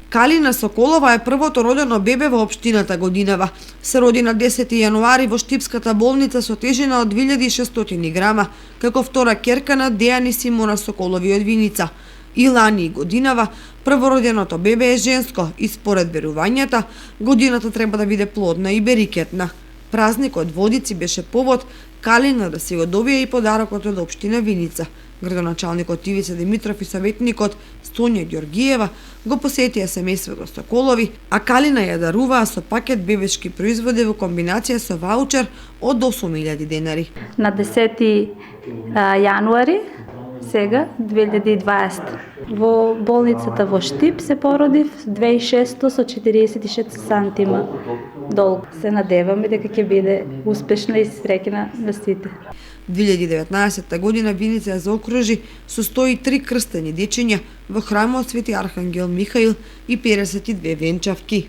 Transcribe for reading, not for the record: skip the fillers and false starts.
Калина Соколова е првото родено бебе во општината годинава. Се роди на 10 јануари во Штипската болница со тежина од 2600 грама, како втора ќерка на Дејан и Симона Соколови од Виница. И лани годинава првороденото бебе е женско и според верувањата годината треба да биде плодна и берикетна. Празникот Водици беше повод Калина да си го добие и подарокот од општина Виница. Градоначалникот Ивица Димитров и советникот Сонја Ѓоргиева го посетија семејството Соколови, а Калина ја даруваа со пакет бебешки производи во комбинација со ваучер од 8.000 денари. На 10 јануари сега 2020 во болницата во Штип се породив 2600 со 46 сантима долг. Се надеваме дека ќе биде успешна и среќна на сите. 2019 година Виница ја заокружи со 103 крстени дечиња во храмот Свети Архангел Михаил и 52 венчавки.